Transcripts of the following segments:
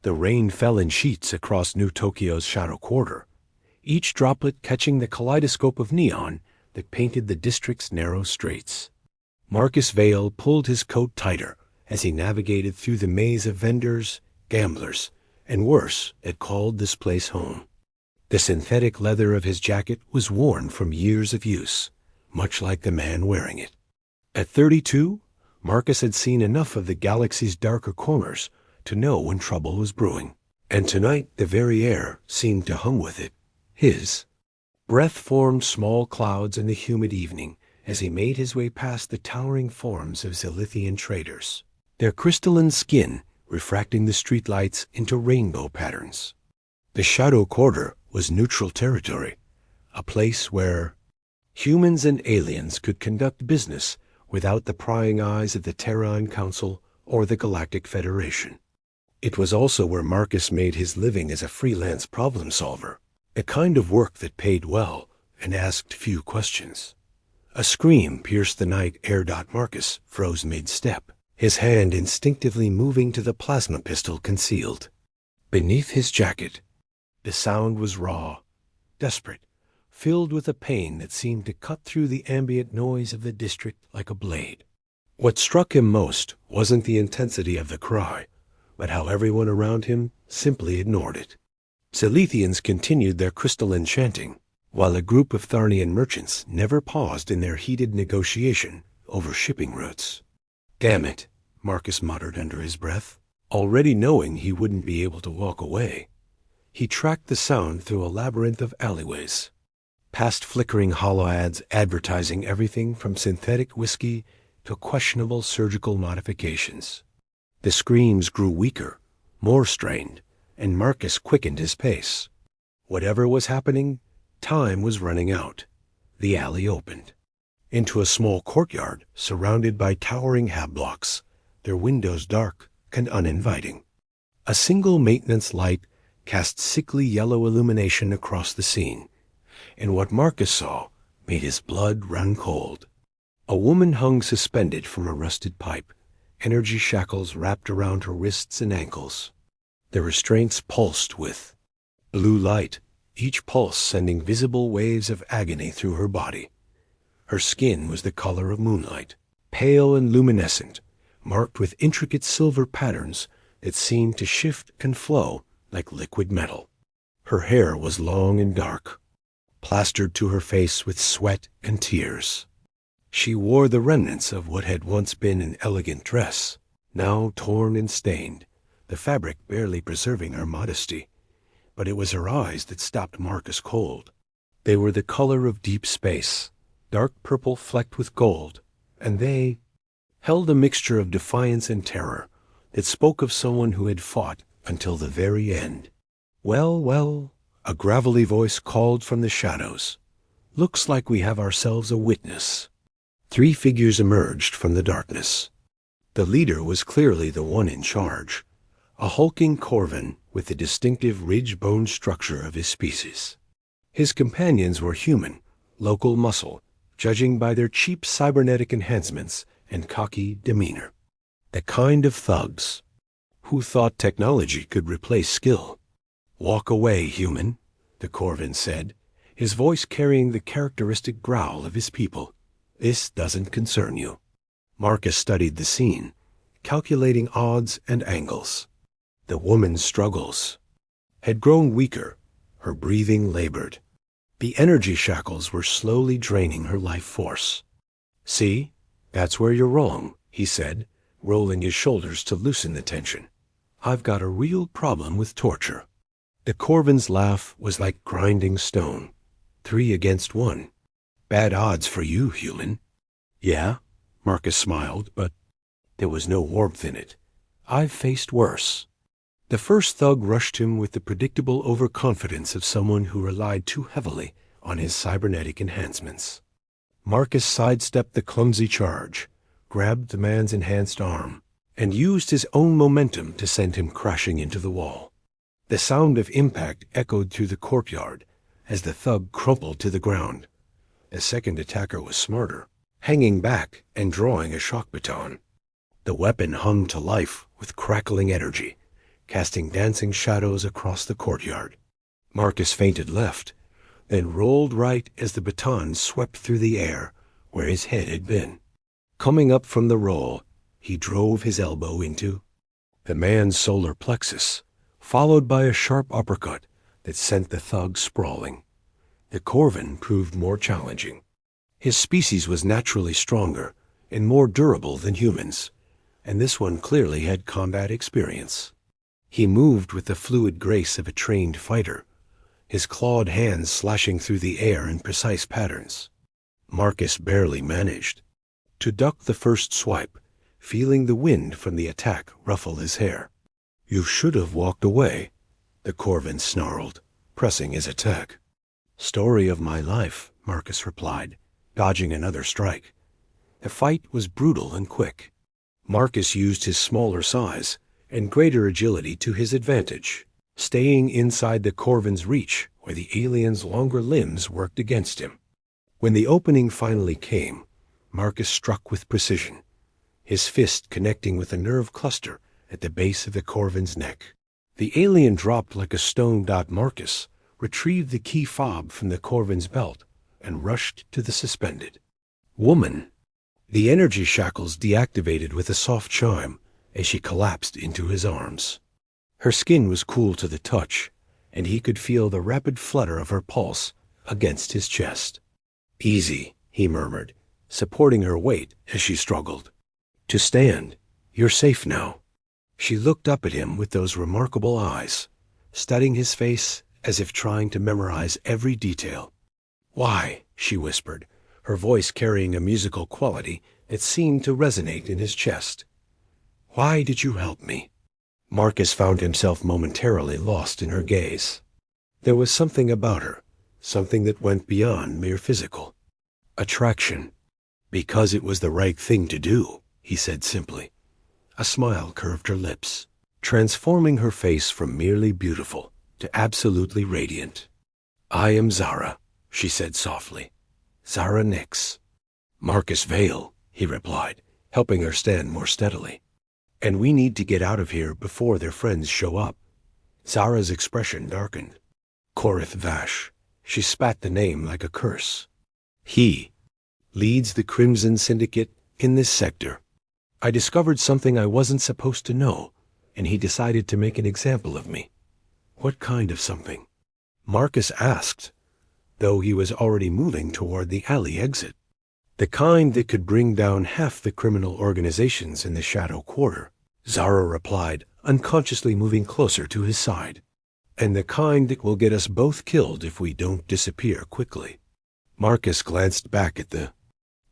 The rain fell in sheets across New Tokyo's shadow quarter, each droplet catching the kaleidoscope of neon that painted the district's narrow streets. Marcus Vale pulled his coat tighter as he navigated through the maze of vendors, gamblers, and worse, had called this place home. The synthetic leather of his jacket was worn from years of use, much like the man wearing it. At 32, Marcus had seen enough of the galaxy's darker corners to know when trouble was brewing, and tonight the very air seemed to hum with it, his. Breath formed small clouds in the humid evening as he made his way past the towering forms of Zilithian traders, their crystalline skin refracting the streetlights into rainbow patterns. The shadow quarter was neutral territory, a place where humans and aliens could conduct business without the prying eyes of the Terran Council or the Galactic Federation. It was also where Marcus made his living as a freelance problem solver, a kind of work that paid well and asked few questions. A scream pierced the night air. Marcus froze mid-step, his hand instinctively moving to the plasma pistol concealed beneath his jacket. The sound was raw, desperate, filled with a pain that seemed to cut through the ambient noise of the district like a blade. What struck him most wasn't the intensity of the cry, but how everyone around him simply ignored it. Zilithians continued their crystalline chanting, while a group of Tharnian merchants never paused in their heated negotiation over shipping routes. "Damn it," Marcus muttered under his breath, already knowing he wouldn't be able to walk away. He tracked the sound through a labyrinth of alleyways, past flickering hollow ads advertising everything from synthetic whiskey to questionable surgical modifications. The screams grew weaker, more strained, and Marcus quickened his pace. Whatever was happening, time was running out. The alley opened into a small courtyard surrounded by towering habblocks, their windows dark and uninviting. A single maintenance light cast sickly yellow illumination across the scene, and what Marcus saw made his blood run cold. A woman hung suspended from a rusted pipe, energy shackles wrapped around her wrists and ankles. The restraints pulsed with blue light, each pulse sending visible waves of agony through her body. Her skin was the color of moonlight, pale and luminescent, marked with intricate silver patterns that seemed to shift and flow like liquid metal. Her hair was long and dark, plastered to her face with sweat and tears. She wore the remnants of what had once been an elegant dress, now torn and stained, the fabric barely preserving her modesty. But it was her eyes that stopped Marcus cold. They were the color of deep space, dark purple flecked with gold, and they held a mixture of defiance and terror that spoke of someone who had fought until the very end. "Well, well," a gravelly voice called from the shadows. "Looks like we have ourselves a witness." 3 figures emerged from the darkness. The leader was clearly the one in charge, a hulking Corvan with the distinctive ridge-bone structure of his species. His companions were human, local muscle, judging by their cheap cybernetic enhancements and cocky demeanor. The kind of thugs who thought technology could replace skill. "Walk away, human," the Corvan said, his voice carrying the characteristic growl of his people. "This doesn't concern you." Marcus studied the scene, calculating odds and angles. The woman's struggles had grown weaker, her breathing labored. The energy shackles were slowly draining her life force. "See, that's where you're wrong," he said, rolling his shoulders to loosen the tension. "I've got a real problem with torture." The Corvan's laugh was like grinding stone. 3 against 1. "Bad odds for you, human." "Yeah," Marcus smiled, but there was no warmth in it. "I've faced worse." The first thug rushed him with the predictable overconfidence of someone who relied too heavily on his cybernetic enhancements. Marcus sidestepped the clumsy charge, grabbed the man's enhanced arm, and used his own momentum to send him crashing into the wall. The sound of impact echoed through the courtyard as the thug crumpled to the ground. The second attacker was smarter, hanging back and drawing a shock baton. The weapon hummed to life with crackling energy, casting dancing shadows across the courtyard. Marcus feinted left, then rolled right as the baton swept through the air where his head had been. Coming up from the roll, he drove his elbow into the man's solar plexus, followed by a sharp uppercut that sent the thug sprawling. The Corvin proved more challenging. His species was naturally stronger and more durable than humans, and this one clearly had combat experience. He moved with the fluid grace of a trained fighter, his clawed hands slashing through the air in precise patterns. Marcus barely managed to duck the first swipe, feeling the wind from the attack ruffle his hair. "You should have walked away," the Corvin snarled, pressing his attack. "Story of my life," Marcus replied, dodging another strike. The fight was brutal and quick. Marcus used his smaller size and greater agility to his advantage, staying inside the Corvin's reach where the alien's longer limbs worked against him. When the opening finally came, Marcus struck with precision, his fist connecting with a nerve cluster at the base of the Corvin's neck. The alien dropped like a stone. Marcus retrieved the key fob from the Corvin's belt and rushed to the suspended woman. The energy shackles deactivated with a soft chime as she collapsed into his arms. Her skin was cool to the touch, and he could feel the rapid flutter of her pulse against his chest. "Easy," he murmured, supporting her weight as she struggled to stand. "You're safe now." She looked up at him with those remarkable eyes, studying his face as if trying to memorize every detail. "Why?" she whispered, her voice carrying a musical quality that seemed to resonate in his chest. "Why did you help me?" Marcus found himself momentarily lost in her gaze. There was something about her, something that went beyond mere physical attraction. "Because it was the right thing to do," he said simply. A smile curved her lips, transforming her face from merely beautiful to absolutely radiant. "I am Zara," she said softly. "Zara Nix." "Marcus Vale," he replied, helping her stand more steadily. "And we need to get out of here before their friends show up." Zara's expression darkened. "Korith Vash." She spat the name like a curse. "He leads the Crimson Syndicate in this sector. I discovered something I wasn't supposed to know, and he decided to make an example of me." "What kind of something?" Marcus asked, though he was already moving toward the alley exit. "The kind that could bring down half the criminal organizations in the Shadow Quarter," Zara replied, unconsciously moving closer to his side. "And the kind that will get us both killed if we don't disappear quickly." Marcus glanced back at the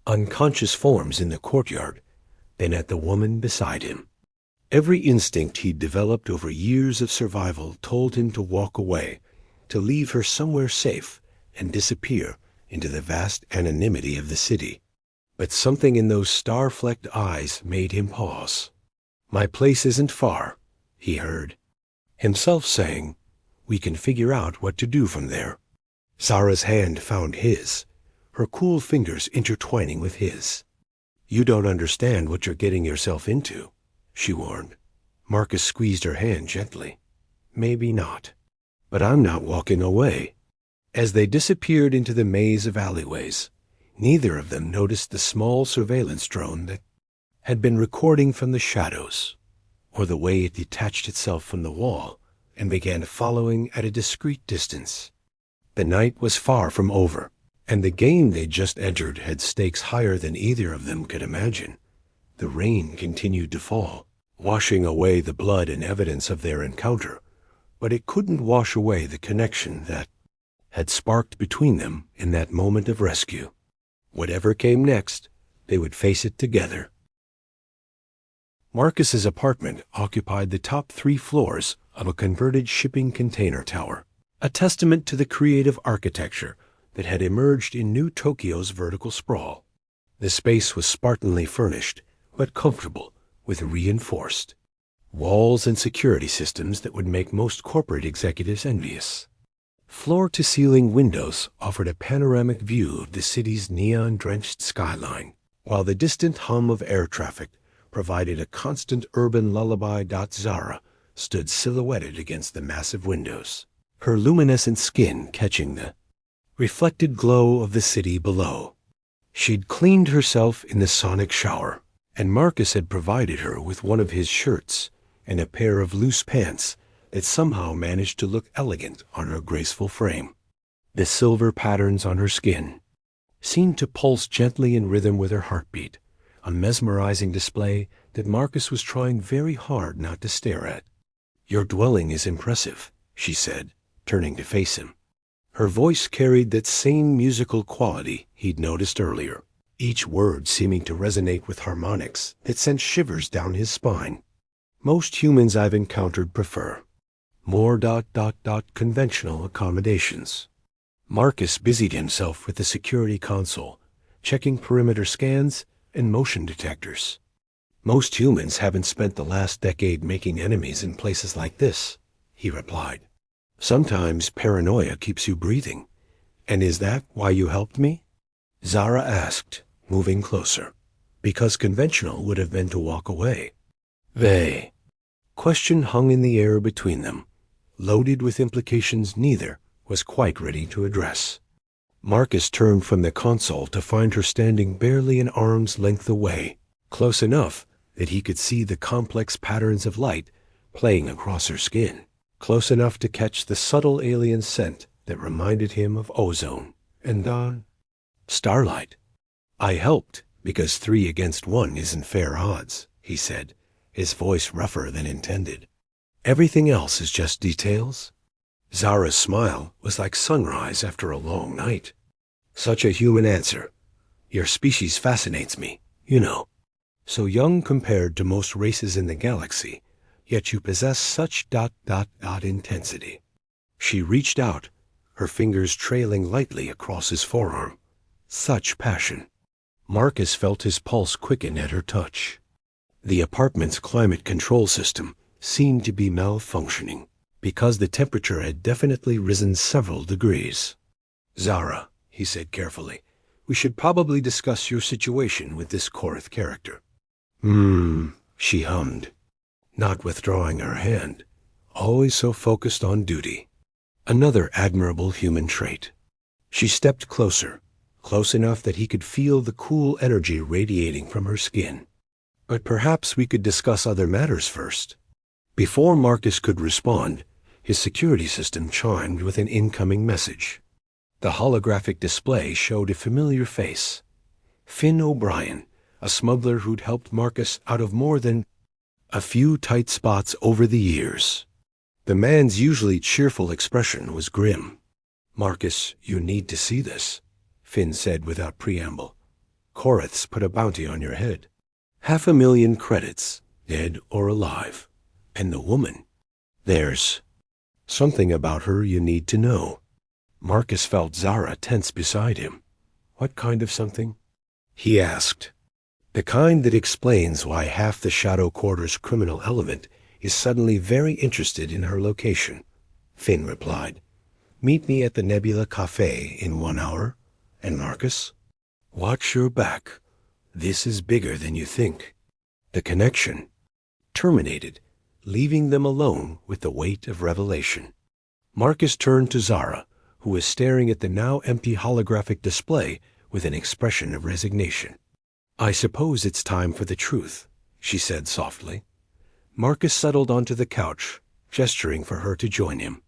unconscious forms in the courtyard, then at the woman beside him. Every instinct he'd developed over years of survival told him to walk away, to leave her somewhere safe and disappear into the vast anonymity of the city. But something in those star-flecked eyes made him pause. "My place isn't far," he heard himself saying. "We can figure out what to do from there." Zara's hand found his, her cool fingers intertwining with his. "You don't understand what you're getting yourself into," she warned. Marcus squeezed her hand gently. "Maybe not. But I'm not walking away." As they disappeared into the maze of alleyways, neither of them noticed the small surveillance drone that had been recording from the shadows, or the way it detached itself from the wall and began following at a discreet distance. The night was far from over, and the game they'd just entered had stakes higher than either of them could imagine. The rain continued to fall, washing away the blood and evidence of their encounter, but it couldn't wash away the connection that had sparked between them in that moment of rescue. Whatever came next, they would face it together. Marcus's apartment occupied the top 3 floors of a converted shipping container tower, a testament to the creative architecture that had emerged in New Tokyo's vertical sprawl. The space was spartanly furnished, but comfortable, with reinforced walls and security systems that would make most corporate executives envious. Floor-to-ceiling windows offered a panoramic view of the city's neon-drenched skyline, while the distant hum of air traffic provided a constant urban lullaby. Zara stood silhouetted against the massive windows, her luminescent skin catching the reflected glow of the city below. She'd cleaned herself in the sonic shower, and Marcus had provided her with one of his shirts and a pair of loose pants that somehow managed to look elegant on her graceful frame. The silver patterns on her skin seemed to pulse gently in rhythm with her heartbeat, a mesmerizing display that Marcus was trying very hard not to stare at. "Your dwelling is impressive," she said, turning to face him. Her voice carried that same musical quality he'd noticed earlier, each word seeming to resonate with harmonics that sent shivers down his spine. "Most humans I've encountered prefer more conventional accommodations." Marcus busied himself with the security console, checking perimeter scans and motion detectors. "Most humans haven't spent the last decade making enemies in places like this," he replied. "Sometimes paranoia keeps you breathing. And is that why you helped me?" Zara asked, moving closer. "Because conventional would have been to walk away." "They?" Question hung in the air between them, loaded with implications neither was quite ready to address. Marcus turned from the console to find her standing barely an arm's length away, close enough that he could see the complex patterns of light playing across her skin, close enough to catch the subtle alien scent that reminded him of ozone and starlight. "I helped because 3 against 1 isn't fair odds," he said, his voice rougher than intended. "Everything else is just details." Zara's smile was like sunrise after a long night. "Such a human answer. Your species fascinates me, you know. So young compared to most races in the galaxy, yet you possess such intensity." She reached out, her fingers trailing lightly across his forearm. "Such passion." Marcus felt his pulse quicken at her touch. The apartment's climate control system seemed to be malfunctioning, because the temperature had definitely risen several degrees. "Zara," he said carefully, "we should probably discuss your situation with this Korath character." She hummed, not withdrawing her hand, always so focused on duty. Another admirable human trait. She stepped closer, close enough that he could feel the cool energy radiating from her skin. "But perhaps we could discuss other matters first." Before Marcus could respond, his security system chimed with an incoming message. The holographic display showed a familiar face. Finn O'Brien, a smuggler who'd helped Marcus out of more than a few tight spots over the years. The man's usually cheerful expression was grim. "Marcus, you need to see this," Finn said without preamble. "Korath's put a bounty on your head. 500,000 credits, dead or alive. And the woman, there's something about her you need to know." Marcus felt Zara tense beside him. "What kind of something?" he asked. "The kind that explains why half the Shadow Quarter's criminal element is suddenly very interested in her location," Finn replied. "Meet me at the Nebula Cafe in 1 hour. And Marcus, watch your back. This is bigger than you think." The connection terminated, leaving them alone with the weight of revelation. Marcus turned to Zara, who was staring at the now empty holographic display with an expression of resignation. "I suppose it's time for the truth," she said softly. Marcus settled onto the couch, gesturing for her to join him.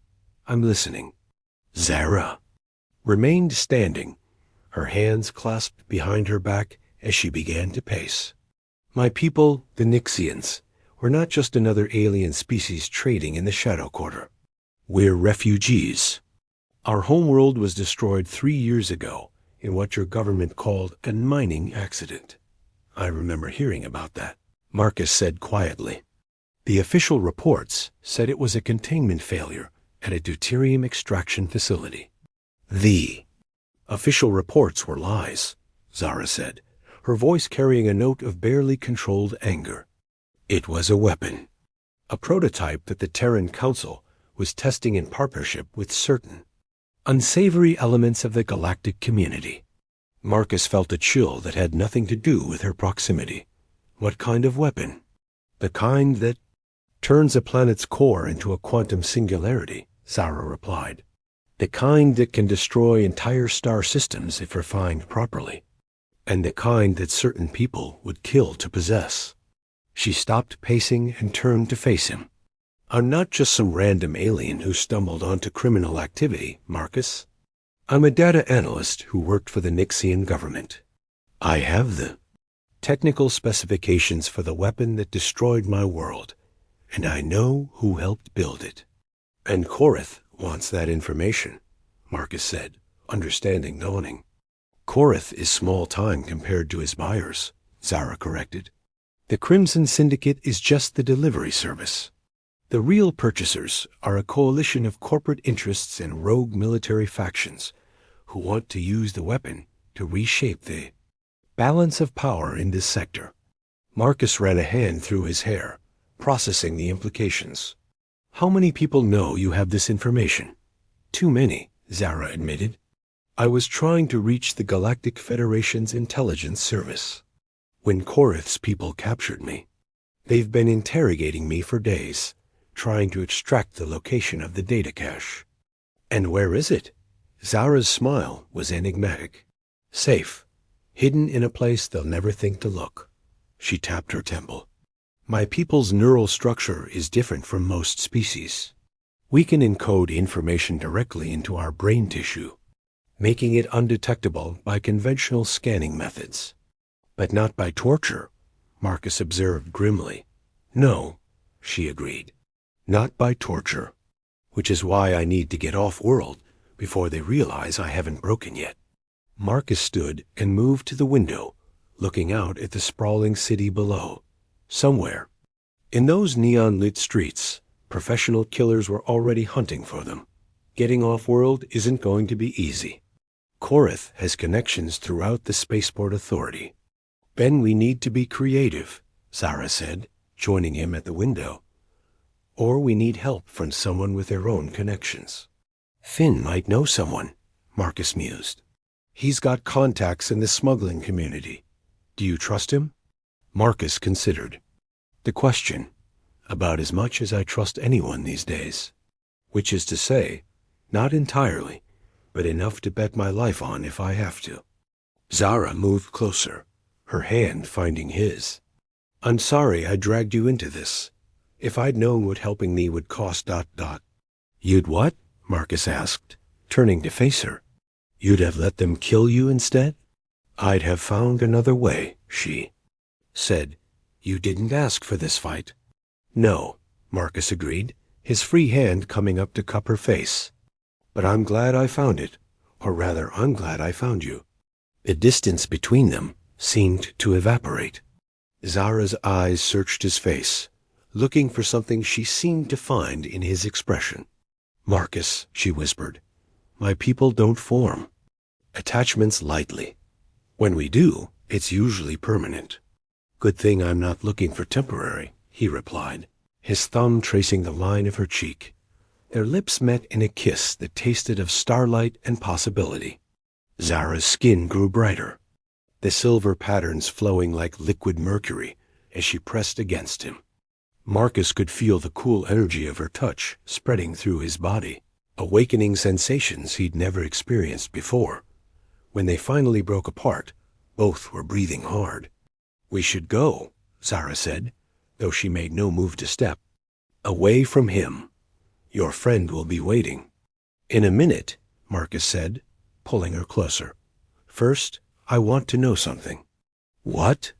"I'm listening." Zara remained standing, her hands clasped behind her back as she began to pace. "My people, the Nixians, we're not just another alien species trading in the Shadow Quarter. We're refugees. Our homeworld was destroyed 3 years ago in what your government called a mining accident." "I remember hearing about that," Marcus said quietly. "The official reports said it was a containment failure at a deuterium extraction facility." "The official reports were lies," Zara said, her voice carrying a note of barely controlled anger. "It was a weapon, a prototype that the Terran Council was testing in partnership with certain unsavory elements of the galactic community." Marcus felt a chill that had nothing to do with her proximity. "What kind of weapon?" "The kind that Turns a planet's core into a quantum singularity, Zara replied. The kind that can destroy entire star systems if refined properly, and the kind that certain people would kill to possess. She stopped pacing and turned to face him. I'm not just some random alien who stumbled onto criminal activity, Marcus. I'm a data analyst who worked for the Nixian government. I have the technical specifications for the weapon that destroyed my world, and I know who helped build it. And Korath wants that information, Marcus said, understanding dawning. Korath is small time compared to his buyers, Zara corrected. The Crimson Syndicate is just the delivery service. The real purchasers are a coalition of corporate interests and rogue military factions who want to use the weapon to reshape the balance of power in this sector. Marcus ran a hand through his hair, processing the implications. How many people know you have this information? Too many, Zara admitted. I was trying to reach the Galactic Federation's intelligence service when Korath's people captured me. They've been interrogating me for days, trying to extract the location of the data cache. And where is it? Zara's smile was enigmatic. Safe, hidden in a place they'll never think to look. She tapped her temple. My people's neural structure is different from most species. We can encode information directly into our brain tissue, making it undetectable by conventional scanning methods. But not by torture, Marcus observed grimly. No, she agreed. Not by torture, which is why I need to get off-world before they realize I haven't broken yet. Marcus stood and moved to the window, looking out at the sprawling city below. Somewhere, in those neon-lit streets, professional killers were already hunting for them. Getting off-world isn't going to be easy. Korath has connections throughout the Spaceport Authority. Ben, we need to be creative, Zara said, joining him at the window. Or we need help from someone with their own connections. Finn might know someone, Marcus mused. He's got contacts in the smuggling community. Do you trust him? Marcus considered. The question, about as much as I trust anyone these days. Which is to say, not entirely, but enough to bet my life on if I have to. Zara moved closer, her hand finding his. I'm sorry I dragged you into this. If I'd known what helping me would cost... You'd what? Marcus asked, turning to face her. You'd have let them kill you instead? I'd have found another way, she said. You didn't ask for this fight. No, Marcus agreed, his free hand coming up to cup her face. But I'm glad I found it, or rather, I'm glad I found you. The distance between them seemed to evaporate. Zara's eyes searched his face, looking for something she seemed to find in his expression. Marcus, she whispered, my people don't form attachments lightly. When we do, it's usually permanent. Good thing I'm not looking for temporary, he replied, his thumb tracing the line of her cheek. Their lips met in a kiss that tasted of starlight and possibility. Zara's skin grew brighter, the silver patterns flowing like liquid mercury as she pressed against him. Marcus could feel the cool energy of her touch spreading through his body, awakening sensations he'd never experienced before. When they finally broke apart, both were breathing hard. We should go, Zara said, though she made no move to step. Away from him. Your friend will be waiting. In a minute, Marcus said, pulling her closer. First, I want to know something. What?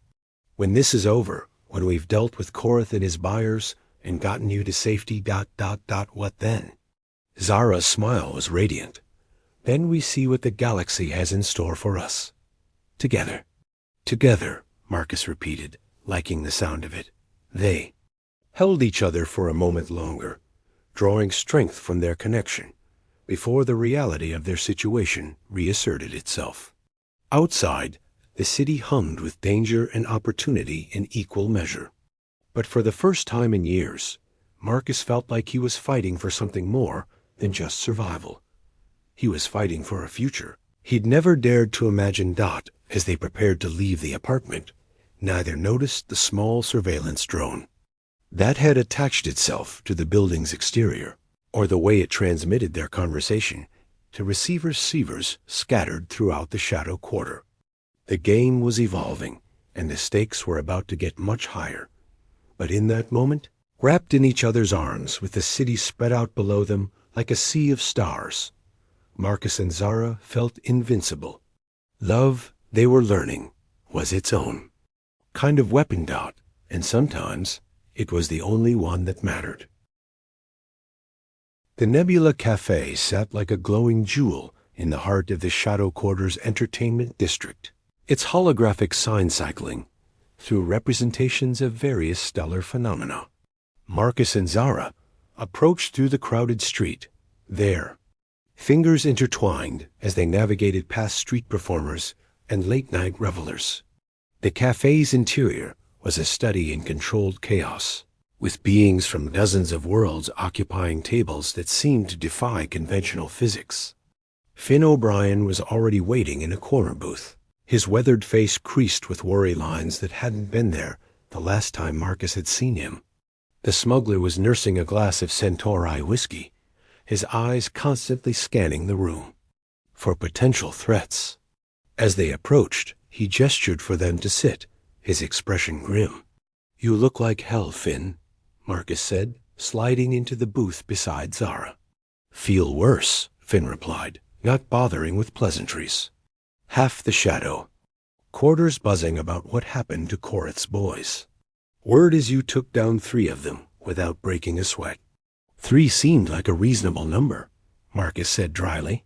When this is over, when we've dealt with Korath and his buyers and gotten you to safety... what then? Zara's smile was radiant. Then we see what the galaxy has in store for us. Together. Together, Marcus repeated, liking the sound of it. They held each other for a moment longer, drawing strength from their connection, before the reality of their situation reasserted itself. Outside, the city hummed with danger and opportunity in equal measure. But for the first time in years, Marcus felt like he was fighting for something more than just survival. He was fighting for a future. He'd never dared to imagine Dot as they prepared to leave the apartment. Neither noticed the small surveillance drone. That had attached itself to the building's exterior, or the way it transmitted their conversation to receivers scattered throughout the Shadow Quarter. The game was evolving, and the stakes were about to get much higher. But in that moment, wrapped in each other's arms with the city spread out below them like a sea of stars, Marcus and Zara felt invincible. Love, they were learning, was its own kind of weapon dot, and sometimes it was the only one that mattered. The Nebula Cafe sat like a glowing jewel in the heart of the Shadow Quarter's entertainment district, its holographic sign cycling through representations of various stellar phenomena. Marcus and Zara approached through the crowded street, there, fingers intertwined as they navigated past street performers and late-night revelers. The cafe's interior was a study in controlled chaos, with beings from dozens of worlds occupying tables that seemed to defy conventional physics. Finn O'Brien was already waiting in a corner booth, his weathered face creased with worry lines that hadn't been there the last time Marcus had seen him. The smuggler was nursing a glass of Centauri whiskey, his eyes constantly scanning the room for potential threats. As they approached, he gestured for them to sit, his expression grim. "You look like hell, Finn," Marcus said, sliding into the booth beside Zara. "Feel worse," Finn replied, not bothering with pleasantries. Half the Shadow. Quarters buzzing about what happened to Korath's boys. Word is you took down 3 of them without breaking a sweat. 3 seemed like a reasonable number, Marcus said dryly.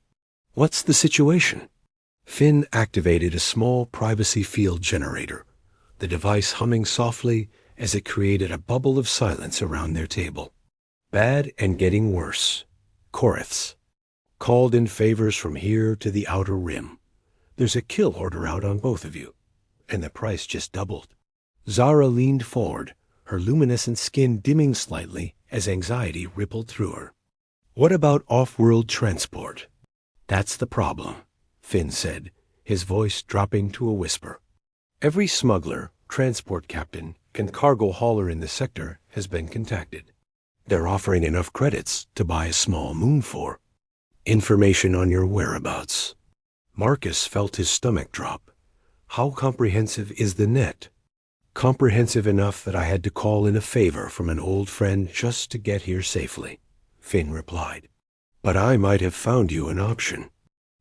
"What's the situation?" Finn activated a small privacy field generator, the device humming softly as it created a bubble of silence around their table. "Bad and getting worse. Korath's. Called in favors from here to the outer rim. There's a kill order out on both of you, and the price just doubled." Zara leaned forward, her luminescent skin dimming slightly as anxiety rippled through her. "What about off-world transport?" "That's the problem," Finn said, his voice dropping to a whisper. "Every smuggler, transport captain, and cargo hauler in the sector has been contacted. They're offering enough credits to buy a small moon for. Information on your whereabouts." Marcus felt his stomach drop. "How comprehensive is the net?" "Comprehensive enough that I had to call in a favor from an old friend just to get here safely," Finn replied. "But I might have found you an option.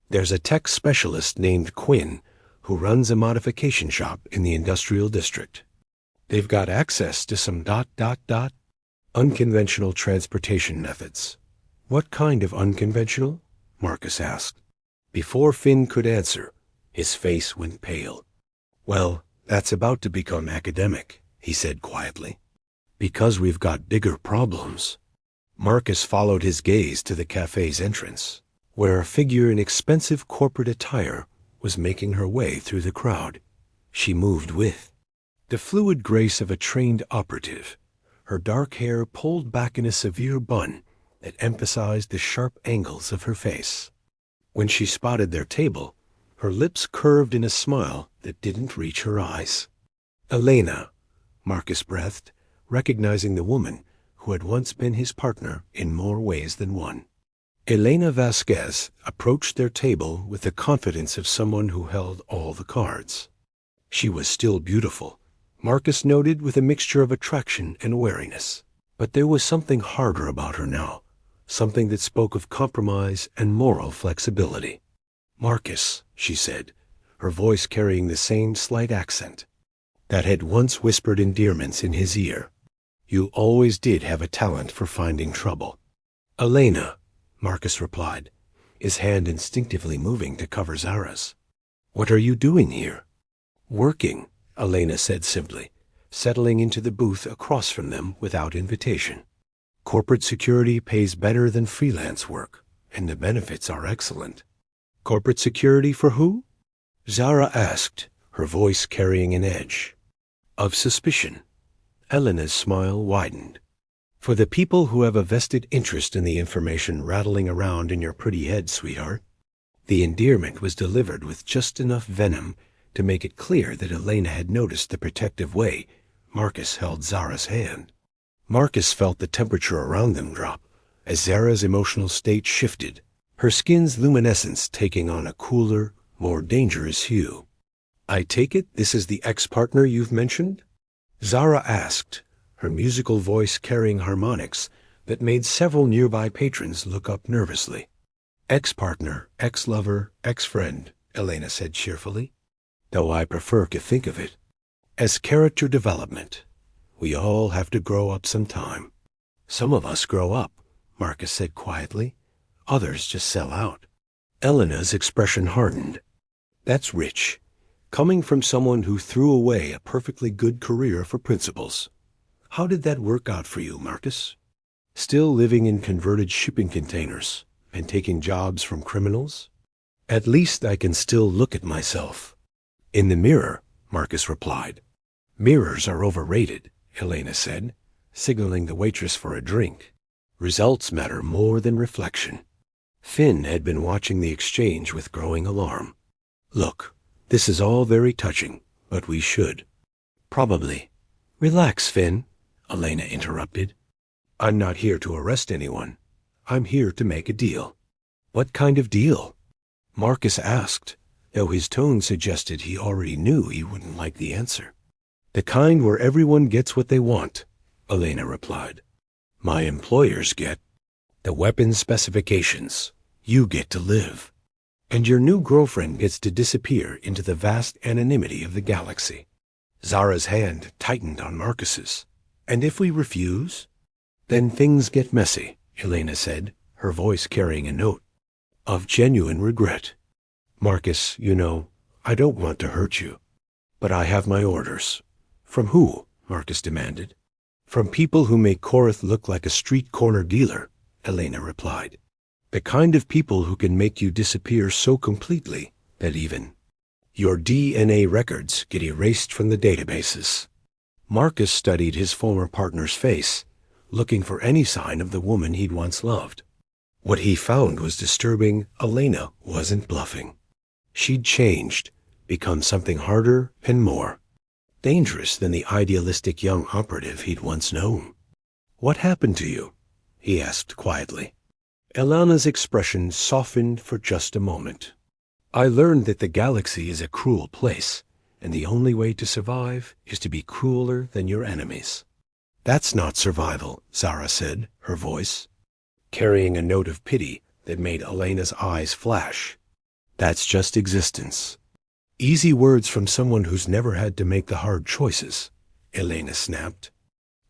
There's a tech specialist named Quinn who runs a modification shop in the industrial district. They've got access to some unconventional transportation methods." "What kind of unconventional?" Marcus asked. Before Finn could answer, his face went pale. "Well, that's about to become academic," he said quietly. "Because we've got bigger problems." Marcus followed his gaze to the cafe's entrance, where a figure in expensive corporate attire was making her way through the crowd. She moved with the fluid grace of a trained operative, her dark hair pulled back in a severe bun that emphasized the sharp angles of her face. When she spotted their table, her lips curved in a smile that didn't reach her eyes. "Elena," Marcus breathed, recognizing the woman who had once been his partner in more ways than one. Elena Vasquez approached their table with the confidence of someone who held all the cards. She was still beautiful, Marcus noted with a mixture of attraction and wariness. But there was something harder about her now, something that spoke of compromise and moral flexibility. "Marcus," she said, her voice carrying the same slight accent that had once whispered endearments in his ear. "You always did have a talent for finding trouble." "Elena," Marcus replied, his hand instinctively moving to cover Zara's. "What are you doing here?" "Working," Elena said simply, settling into the booth across from them without invitation. "Corporate security pays better than freelance work, and the benefits are excellent." "Corporate security for who?" Zara asked, her voice carrying an edge of suspicion. Elena's smile widened. "For the people who have a vested interest in the information rattling around in your pretty head, sweetheart." The endearment was delivered with just enough venom to make it clear that Elena had noticed the protective way Marcus held Zara's hand. Marcus felt the temperature around them drop as Zara's emotional state shifted, her skin's luminescence taking on a cooler, more dangerous hue. "I take it this is the ex-partner you've mentioned?" Zara asked, her musical voice carrying harmonics that made several nearby patrons look up nervously. "Ex-partner, ex-lover, ex-friend," Elena said cheerfully, "though I prefer to think of it as character development. We all have to grow up sometime." "Some of us grow up," Marcus said quietly. "Others just sell out." Elena's expression hardened. "That's rich, coming from someone who threw away a perfectly good career for principles. How did that work out for you, Marcus? Still living in converted shipping containers and taking jobs from criminals?" "At least I can still look at myself in the mirror," Marcus replied. "Mirrors are overrated," Elena said, signaling the waitress for a drink. "Results matter more than reflection." Finn had been watching the exchange with growing alarm. "Look, this is all very touching, but we should probably—" "Relax, Finn," Elena interrupted. "I'm not here to arrest anyone. I'm here to make a deal." "What kind of deal?" Marcus asked, though his tone suggested he already knew he wouldn't like the answer. "The kind where everyone gets what they want," Elena replied. "My employers get the weapons specifications. You get to live. And your new girlfriend gets to disappear into the vast anonymity of the galaxy." Zara's hand tightened on Marcus's. "And if we refuse?" "Then things get messy," Elena said, her voice carrying a note of genuine regret. "Marcus, you know, I don't want to hurt you, but I have my orders." "From who?" Marcus demanded. "From people who make Korath look like a street corner dealer," Elena replied. "The kind of people who can make you disappear so completely that even your DNA records get erased from the databases." Marcus studied his former partner's face, looking for any sign of the woman he'd once loved. What he found was disturbing. Elena wasn't bluffing. She'd changed, become something harder and more dangerous than the idealistic young operative he'd once known. "What happened to you?" he asked quietly. Elena's expression softened for just a moment. "I learned that the galaxy is a cruel place, and the only way to survive is to be crueler than your enemies." "That's not survival," Zara said, her voice carrying a note of pity that made Elena's eyes flash. "That's just existence." "Easy words from someone who's never had to make the hard choices," Elena snapped.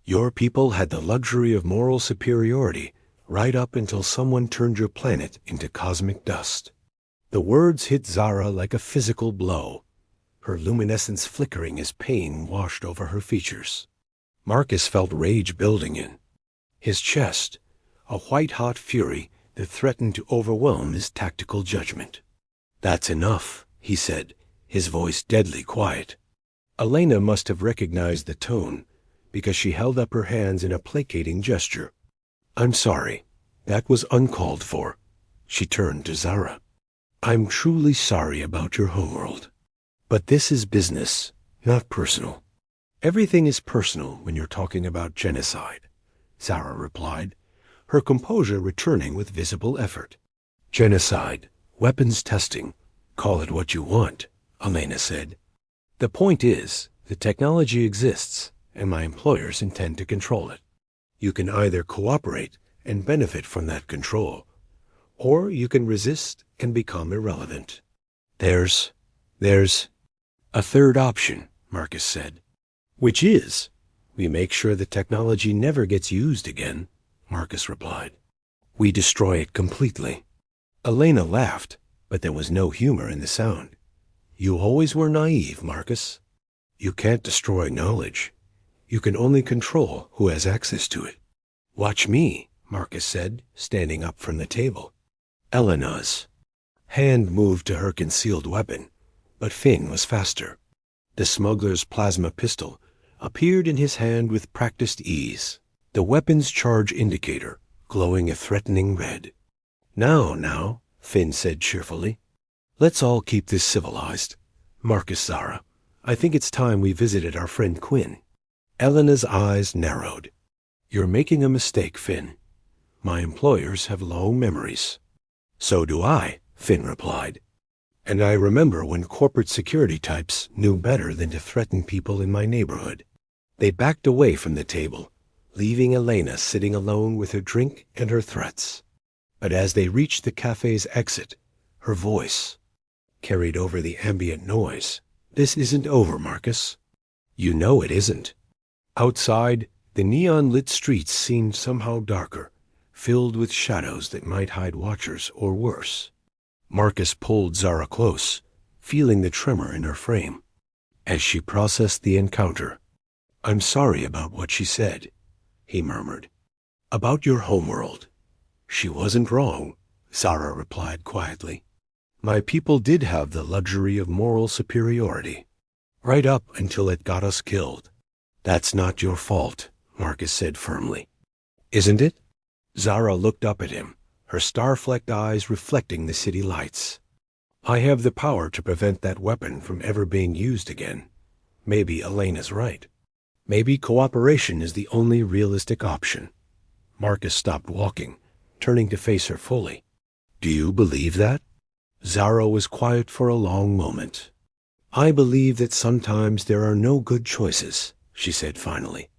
"Your people had the luxury of moral superiority right up until someone turned your planet into cosmic dust." The words hit Zara like a physical blow, her luminescence flickering as pain washed over her features. Marcus felt rage building in his chest, a white-hot fury that threatened to overwhelm his tactical judgment. "That's enough," he said, his voice deadly quiet. Elena must have recognized the tone, because she held up her hands in a placating gesture. "I'm sorry. That was uncalled for." She turned to Zara. "I'm truly sorry about your homeworld. But this is business, not personal." "Everything is personal when you're talking about genocide," Zara replied, her composure returning with visible effort. "Genocide, weapons testing, call it what you want," Elena said. "The point is, the technology exists, and my employers intend to control it. You can either cooperate and benefit from that control, or you can resist and become irrelevant. There's a third option," Marcus said. "Which is, we make sure the technology never gets used again," Marcus replied. "We destroy it completely." Elena laughed, but there was no humor in the sound. "You always were naive, Marcus. You can't destroy knowledge. You can only control who has access to it." "Watch me," Marcus said, standing up from the table. Elena's hand moved to her concealed weapon, but Finn was faster. The smuggler's plasma pistol appeared in his hand with practiced ease, the weapon's charge indicator glowing a threatening red. Now, Finn said cheerfully. "Let's all keep this civilized. Marcus, Zara, I think it's time we visited our friend Quinn." Elena's eyes narrowed. You're making a mistake, Finn. My employers have long memories. So do I, Finn replied. And I remember when corporate security types knew better than to threaten people in my neighborhood. They backed away from the table, leaving Elena sitting alone with her drink and her threats. But as they reached the cafe's exit, her voice carried over the ambient noise. This isn't over, Marcus. You know it isn't. Outside, the neon-lit streets seemed somehow darker, filled with shadows that might hide watchers or worse. Marcus pulled Zara close, feeling the tremor in her frame. As she processed the encounter, "I'm sorry about what she said," he murmured. "About your homeworld." "She wasn't wrong," Zara replied quietly. "My people did have the luxury of moral superiority, right up until it got us killed." "That's not your fault," Marcus said firmly. "Isn't it?" Zara looked up at him, her star-flecked eyes reflecting the city lights. "I have the power to prevent that weapon from ever being used again. Maybe Elena's right. Maybe cooperation is the only realistic option." Marcus stopped walking, turning to face her fully. "Do you believe that?" Zara was quiet for a long moment. "I believe that sometimes there are no good choices," she said finally.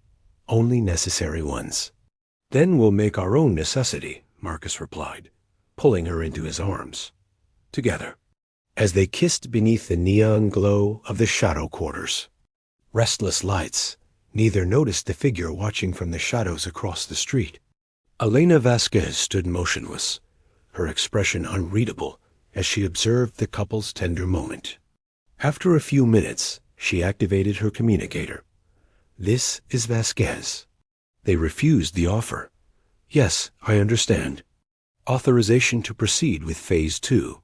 "Only necessary ones." "Then we'll make our own necessity," Marcus replied, pulling her into his arms. Together, as they kissed beneath the neon glow of the shadow quarters. Restless lights, neither noticed the figure watching from the shadows across the street. Elena Vasquez stood motionless, her expression unreadable as she observed the couple's tender moment. After a few minutes, she activated her communicator. "This is Vasquez." They refused the offer. "Yes, I understand. Authorization to proceed with Phase 2.